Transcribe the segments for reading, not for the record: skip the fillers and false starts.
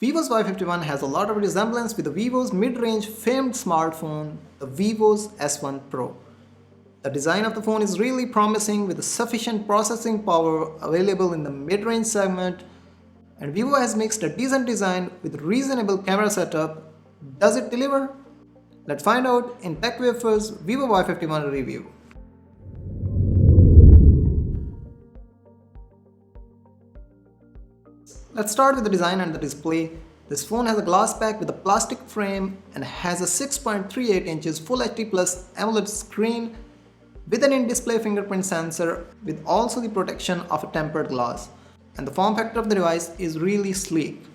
Vivo's Y51 has a lot of resemblance with the Vivo's mid-range famed smartphone, the Vivo's S1 Pro. The design of the phone is really promising with sufficient processing power available in the mid-range segment, and Vivo has mixed a decent design with reasonable camera setup. Does it deliver? Let's find out in TechWafer's Vivo Y51 review. Let's start with the design and the display. This phone has a glass back with a plastic frame and has a 6.38 inches Full HD Plus AMOLED screen with an in-display fingerprint sensor with also the protection of a tempered glass. And the form factor of the device is really sleek.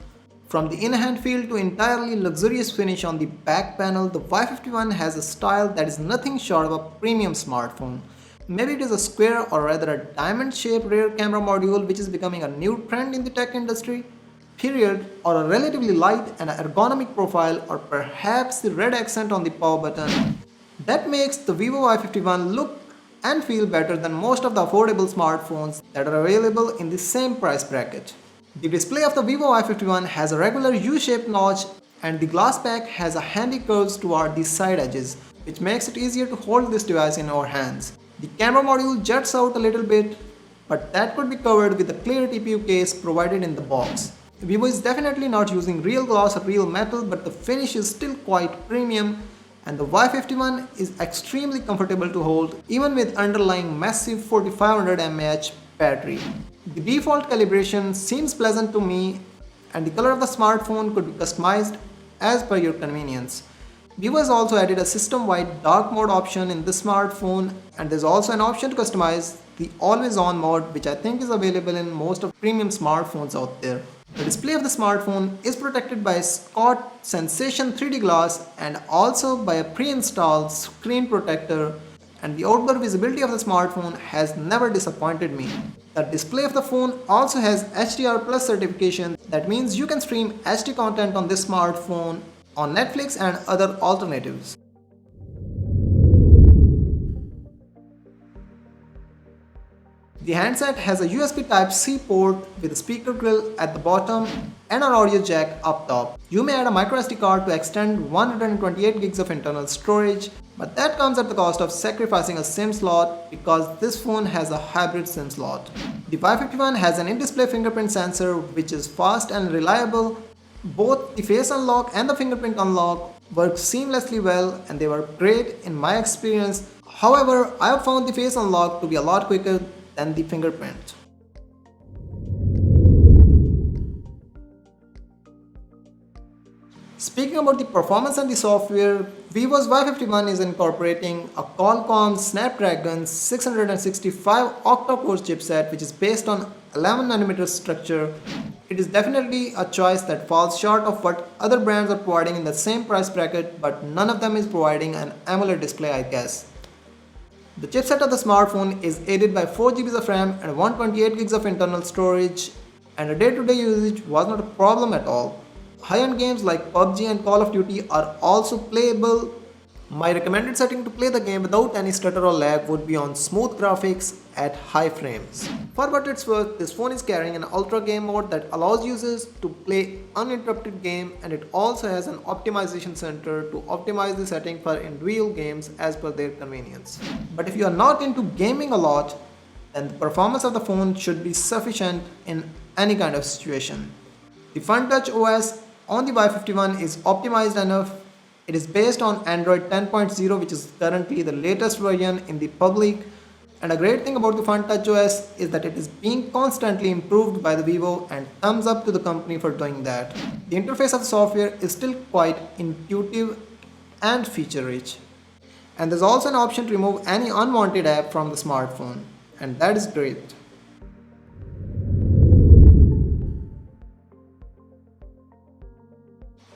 From the in-hand feel to entirely luxurious finish on the back panel, the Y51 has a style that is nothing short of a premium smartphone. Maybe it is a square or rather a diamond-shaped rear camera module which is becoming a new trend in the tech industry, period, or a relatively light and ergonomic profile, or perhaps the red accent on the power button. That makes the Vivo Y51 look and feel better than most of the affordable smartphones that are available in the same price bracket. The display of the Vivo Y51 has a regular U-shaped notch and the glass back has a handy curves toward the side edges, which makes it easier to hold this device in our hands. The camera module juts out a little bit, but that could be covered with a clear TPU case provided in the box. Vivo is definitely not using real glass or real metal, but the finish is still quite premium, and the Y51 is extremely comfortable to hold even with underlying massive 4500 mAh battery. The default calibration seems pleasant to me, and the color of the smartphone could be customized as per your convenience. Vivo has also added a system-wide dark mode option in this smartphone, and there's also an option to customize the always-on mode, which I think is available in most of premium smartphones out there. The display of the smartphone is protected by Scott Sensation 3D glass and also by a pre-installed screen protector, and the outdoor visibility of the smartphone has never disappointed me. The display of the phone also has HDR Plus certification. That means you can stream HD content on this smartphone on Netflix and other alternatives. The handset has a USB Type-C port with a speaker grill at the bottom and an audio jack up top. You may add a microSD card to extend 128 gigs of internal storage, but that comes at the cost of sacrificing a SIM slot because this phone has a hybrid SIM slot. The Y51 has an in-display fingerprint sensor which is fast and reliable. Both the face unlock and the fingerprint unlock work seamlessly well, and they were great in my experience. However, I have found the face unlock to be a lot quicker than the fingerprint. Speaking about the performance and the software, Vivo's Y51 is incorporating a Qualcomm Snapdragon 665 octa-core chipset which is based on 11nm structure. It is definitely a choice that falls short of what other brands are providing in the same price bracket, but none of them is providing an AMOLED display, I guess. The chipset of the smartphone is aided by 4GB of RAM and 128GB of internal storage, and a day-to-day usage was not a problem at all. High-end games like PUBG and Call of Duty are also playable. My recommended setting to play the game without any stutter or lag would be on smooth graphics at high frames. For what it's worth, this phone is carrying an ultra game mode that allows users to play uninterrupted game, and it also has an optimization center to optimize the setting for individual games as per their convenience. But if you are not into gaming a lot, then the performance of the phone should be sufficient in any kind of situation. The FunTouch OS on the Y51 is optimized enough. It is based on Android 10.0, which is currently the latest version in the public. And a great thing about the FunTouch OS is that it is being constantly improved by the Vivo, and thumbs up to the company for doing that. The interface of the software is still quite intuitive and feature rich. And there's also an option to remove any unwanted app from the smartphone, and that is great.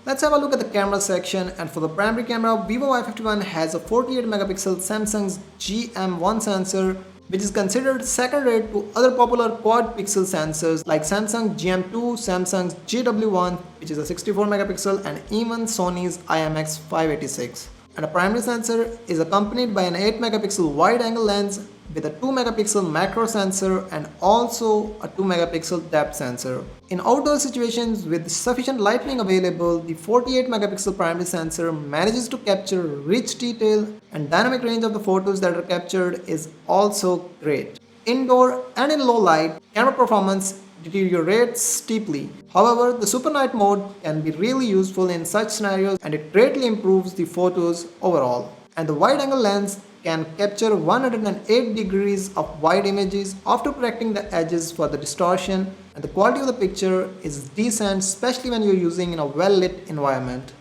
Let's have a look at the camera section, and for the primary camera, Vivo Y51 has a 48 megapixel Samsung's GM1 sensor, which is considered second rate to other popular quad pixel sensors like Samsung GM2, Samsung's GW1, which is a 64 megapixel, and even Sony's IMX586. And a primary sensor is accompanied by an 8 megapixel wide angle lens with a 2 megapixel macro sensor and also a 2 megapixel depth sensor. In outdoor situations with sufficient lighting available, the 48 megapixel primary sensor manages to capture rich detail, and dynamic range of the photos that are captured is also great. Indoor and in low light, camera performance deteriorates steeply. However, the super night mode can be really useful in such scenarios, and it greatly improves the photos overall. And the wide angle lens can capture 108 degrees of wide images after correcting the edges for the distortion, and the quality of the picture is decent, especially when you're using in a well lit environment.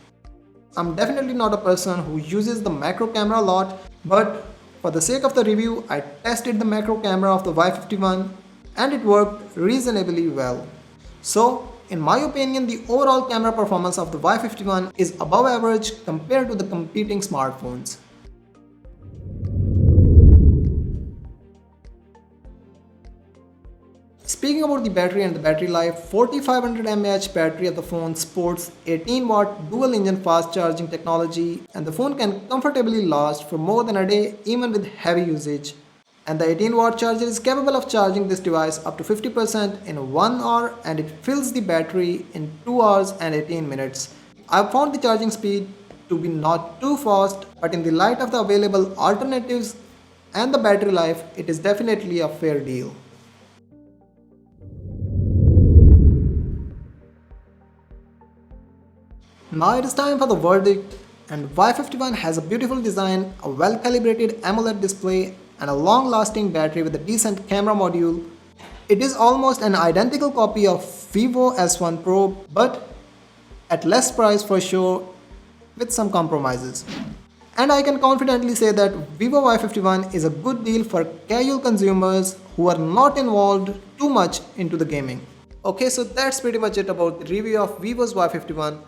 I'm definitely not a person who uses the macro camera a lot, but for the sake of the review, I tested the macro camera of the Y51 and it worked reasonably well. So, in my opinion, the overall camera performance of the Y51 is above average compared to the competing smartphones. Speaking about the battery and the battery life, 4500 mAh battery of the phone sports 18 watt dual engine fast charging technology, and the phone can comfortably last for more than a day even with heavy usage. And the 18 watt charger is capable of charging this device up to 50% in 1 hour, and it fills the battery in 2 hours and 18 minutes. I found the charging speed to be not too fast, but in the light of the available alternatives and the battery life, it is definitely a fair deal. Now it is time for the verdict, and Y51 has a beautiful design, a well-calibrated AMOLED display, and a long-lasting battery with a decent camera module. It is almost an identical copy of Vivo S1 Pro, but at less price for sure, with some compromises. And I can confidently say that Vivo Y51 is a good deal for casual consumers who are not involved too much into the gaming. Okay, so that's pretty much it about the review of Vivo's Y51.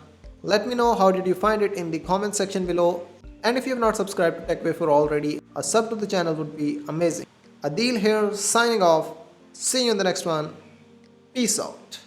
Let me know how did you find it in the comment section below, and if you have not subscribed to TechWafer already, a sub to the channel would be amazing. Adil here, signing off. See you in the next one. Peace out.